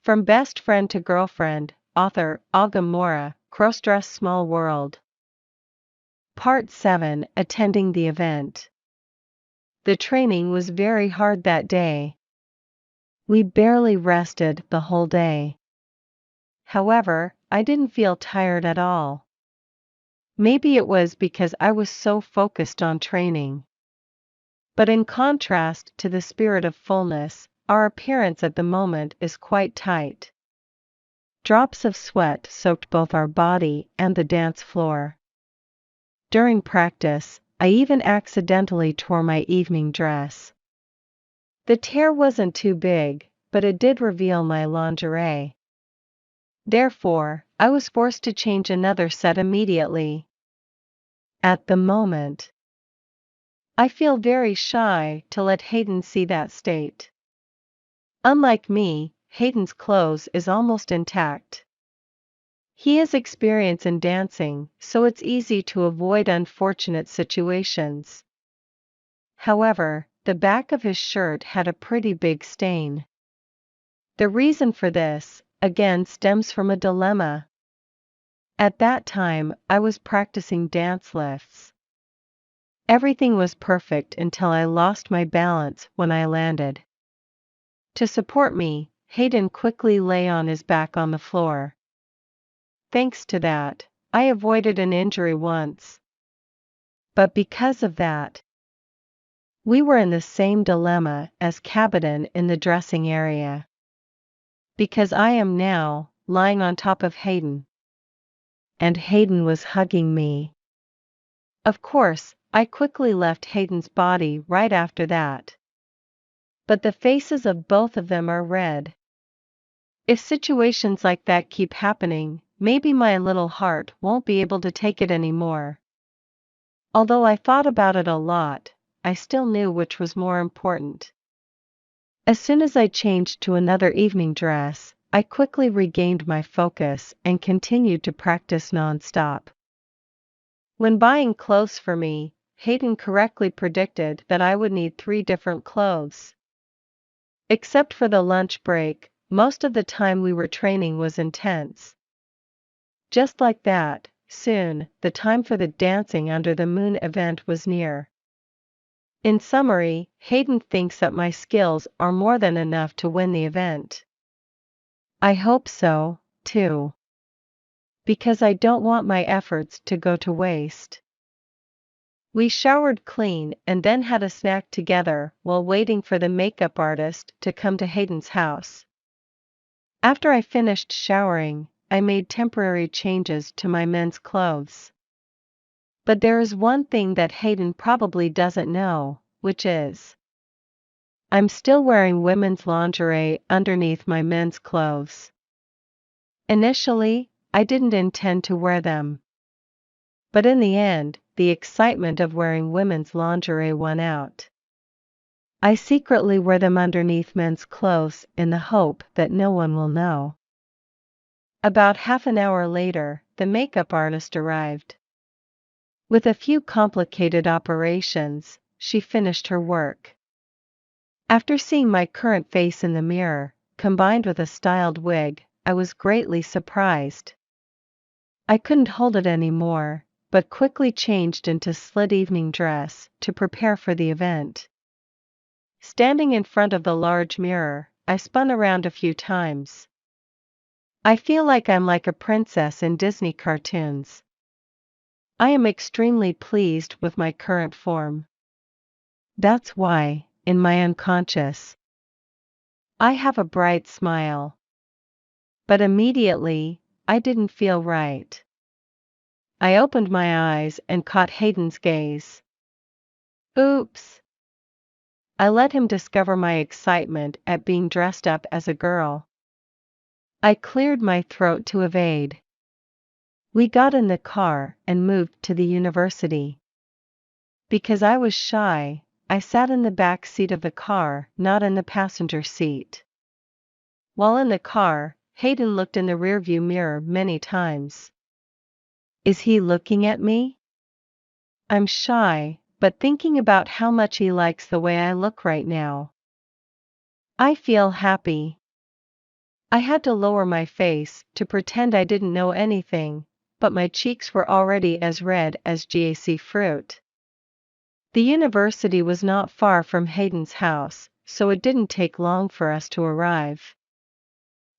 From Best Friend to Girlfriend, author Aga Mora, Crossdress Small World. Part 7, Attending the Event. The training was very hard that day. We barely rested the whole day. However, I didn't feel tired at all. Maybe it was because I was so focused on training. But in contrast to the spirit of fullness, our appearance at the moment is quite tight. Drops of sweat soaked both our body and the dance floor. During practice, I even accidentally tore my evening dress. The tear wasn't too big, but it did reveal my lingerie. Therefore, I was forced to change another set immediately. At the moment, I feel very shy to let Hayden see that state. Unlike me, Hayden's clothes is almost intact. He has experience in dancing, so it's easy to avoid unfortunate situations. However, the back of his shirt had a pretty big stain. The reason for this, again, stems from a dilemma. At that time, I was practicing dance lifts. Everything was perfect until I lost my balance when I landed. To support me, Hayden quickly lay on his back on the floor. Thanks to that, I avoided an injury once. But because of that, we were in the same dilemma as Caboden in the dressing area. Because I am now lying on top of Hayden. And Hayden was hugging me. Of course, I quickly left Hayden's body right after that. But the faces of both of them are red. If situations like that keep happening, maybe my little heart won't be able to take it anymore. Although I thought about it a lot, I still knew which was more important. As soon as I changed to another evening dress, I quickly regained my focus and continued to practice non-stop. When buying clothes for me, Hayden correctly predicted that I would need 3 different clothes. Except for the lunch break, most of the time we were training was intense. Just like that, soon, the time for the Dancing Under the Moon event was near. In summary, Hayden thinks that my skills are more than enough to win the event. I hope so, too. Because I don't want my efforts to go to waste. We showered clean and then had a snack together while waiting for the makeup artist to come to Hayden's house. After I finished showering, I made temporary changes to my men's clothes. But there is one thing that Hayden probably doesn't know, which is I'm still wearing women's lingerie underneath my men's clothes. Initially, I didn't intend to wear them. But in the end, the excitement of wearing women's lingerie won out. I secretly wear them underneath men's clothes in the hope that no one will know. About half an hour later, the makeup artist arrived. With a few complicated operations, she finished her work. After seeing my current face in the mirror, combined with a styled wig, I was greatly surprised. I couldn't hold it anymore, but quickly changed into slit evening dress to prepare for the event. Standing in front of the large mirror, I spun around a few times. I feel like I'm like a princess in Disney cartoons. I am extremely pleased with my current form. That's why, in my unconscious, I have a bright smile. But immediately, I didn't feel right. I opened my eyes and caught Hayden's gaze. Oops! I let him discover my excitement at being dressed up as a girl. I cleared my throat to evade. We got in the car and moved to the university. Because I was shy, I sat in the back seat of the car, not in the passenger seat. While in the car, Hayden looked in the rearview mirror many times. Is he looking at me? I'm shy, but thinking about how much he likes the way I look right now. I feel happy. I had to lower my face to pretend I didn't know anything, but my cheeks were already as red as GAC fruit. The university was not far from Hayden's house, so it didn't take long for us to arrive.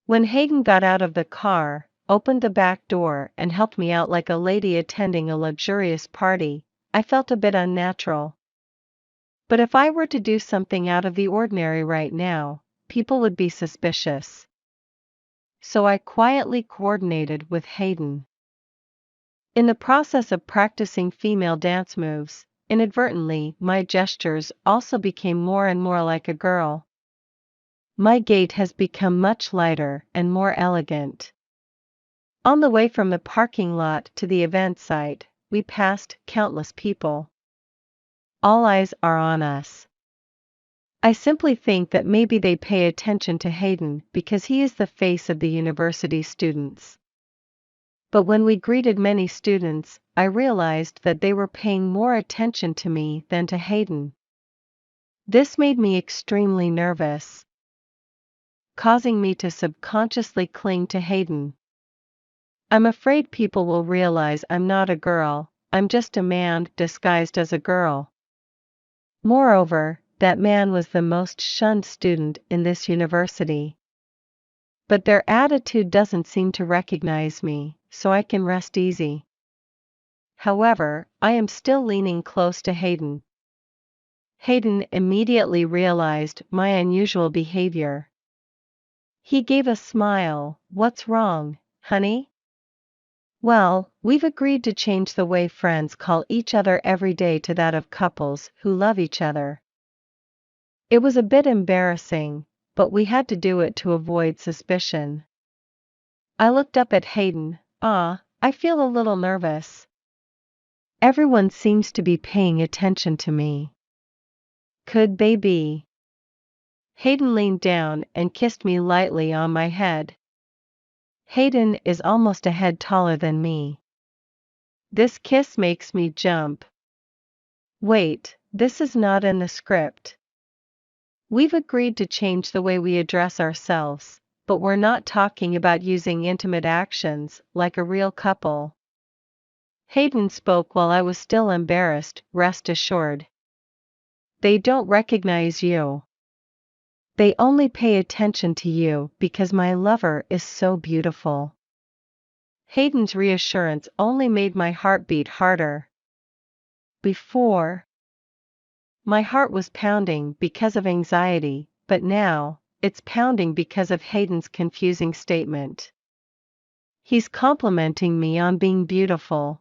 When Hayden got out of the car, opened the back door and helped me out like a lady attending a luxurious party, I felt a bit unnatural. But if I were to do something out of the ordinary right now, people would be suspicious. So I quietly coordinated with Hayden. In the process of practicing female dance moves, inadvertently, my gestures also became more and more like a girl. My gait has become much lighter and more elegant. On the way from the parking lot to the event site, we passed countless people. All eyes are on us. I simply think that maybe they pay attention to Hayden because he is the face of the university students. But when we greeted many students, I realized that they were paying more attention to me than to Hayden. This made me extremely nervous, causing me to subconsciously cling to Hayden. I'm afraid people will realize I'm not a girl, I'm just a man disguised as a girl. Moreover, that man was the most shunned student in this university. But their attitude doesn't seem to recognize me, so I can rest easy. However, I am still leaning close to Hayden. Hayden immediately realized my unusual behavior. He gave a smile. "What's wrong, honey?" "Well, we've agreed to change the way friends call each other every day to that of couples who love each other." It was a bit embarrassing, but we had to do it to avoid suspicion. I looked up at Hayden. I feel a little nervous. Everyone seems to be paying attention to me. Could they be? Hayden leaned down and kissed me lightly on my head. Hayden is almost a head taller than me. This kiss makes me jump. Wait, this is not in the script. We've agreed to change the way we address ourselves, but we're not talking about using intimate actions like a real couple. Hayden spoke while I was still embarrassed. "Rest assured. They don't recognize you. They only pay attention to you because my lover is so beautiful." Hayden's reassurance only made my heart beat harder. Before, my heart was pounding because of anxiety, but now, it's pounding because of Hayden's confusing statement. He's complimenting me on being beautiful.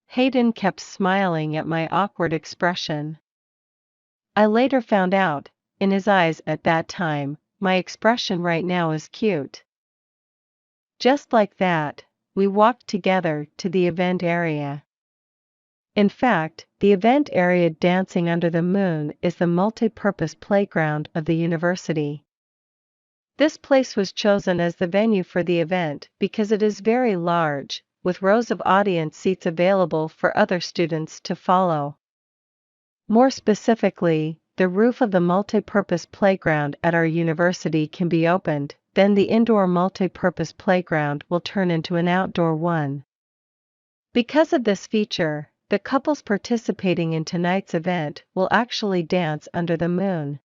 Hayden kept smiling at my awkward expression. I later found out, in his eyes at that time, my expression right now is cute. Just like that, we walked together to the event area. In fact, the event area dancing under the moon is the multi-purpose playground of the university. This place was chosen as the venue for the event because it is very large, with rows of audience seats available for other students to follow. More specifically, the roof of the multi-purpose playground at our university can be opened, then the indoor multi-purpose playground will turn into an outdoor one. Because of this feature, the couples participating in tonight's event will actually dance under the moon.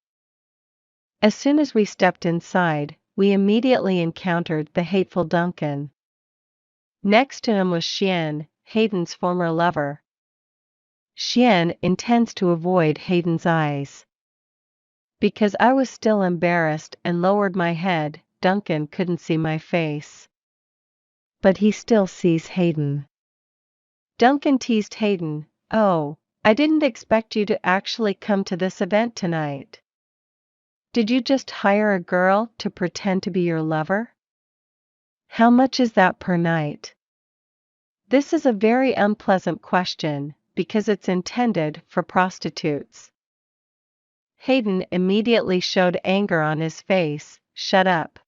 As soon as we stepped inside, we immediately encountered the hateful Duncan. Next to him was Xian, Hayden's former lover. Xian intends to avoid Hayden's eyes. Because I was still embarrassed and lowered my head, Duncan couldn't see my face. But he still sees Hayden. Duncan teased Hayden, "Oh, I didn't expect you to actually come to this event tonight. Did you just hire a girl to pretend to be your lover? How much is that per night?" This is a very unpleasant question, because it's intended for prostitutes. Hayden immediately showed anger on his face. "Shut up."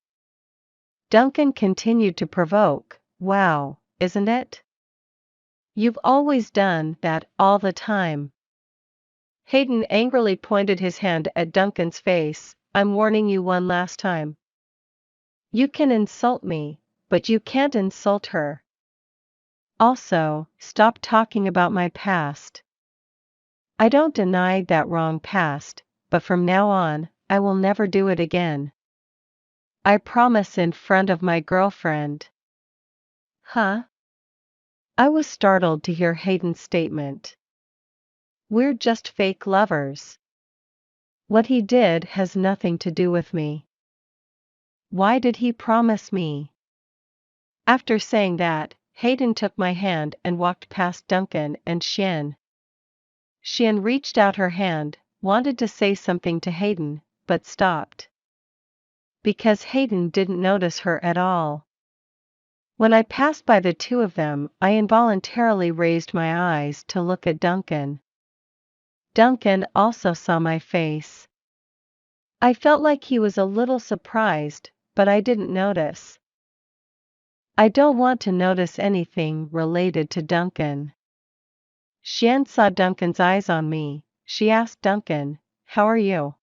Duncan continued to provoke, "Wow, isn't it? You've always done that, all the time." Hayden angrily pointed his hand at Duncan's face. "I'm warning you one last time. You can insult me, but you can't insult her. Also, stop talking about my past. I don't deny that wrong past, but from now on, I will never do it again. I promise in front of my girlfriend. Huh? I was startled to hear Hayden's statement. We're just fake lovers. What he did has nothing to do with me. Why did he promise me? After saying that, Hayden took my hand and walked past Duncan and Xian. Xian reached out her hand, wanted to say something to Hayden, but stopped. Because Hayden didn't notice her at all. When I passed by the two of them, I involuntarily raised my eyes to look at Duncan. Duncan also saw my face. I felt like he was a little surprised, but I didn't notice. I don't want to notice anything related to Duncan. Xian saw Duncan's eyes on me. She asked Duncan, "How are you?"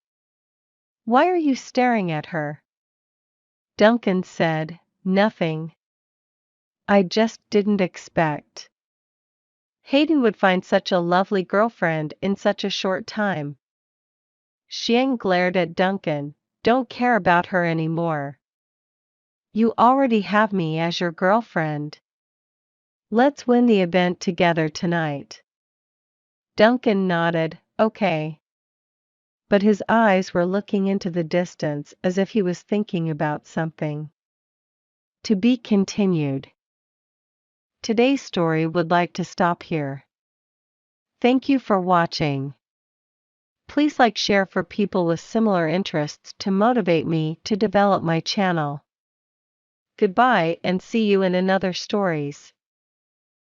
"Why are you staring at her?" Duncan said, "Nothing. I just didn't expect Hayden would find such a lovely girlfriend in such a short time." Xian glared at Duncan. "Don't care about her anymore. You already have me as your girlfriend. Let's win the event together tonight." Duncan nodded, "Okay." But his eyes were looking into the distance as if he was thinking about something. To be continued. Today's story would like to stop here. Thank you for watching. Please like, share for people with similar interests to motivate me to develop my channel. Goodbye and see you in another stories.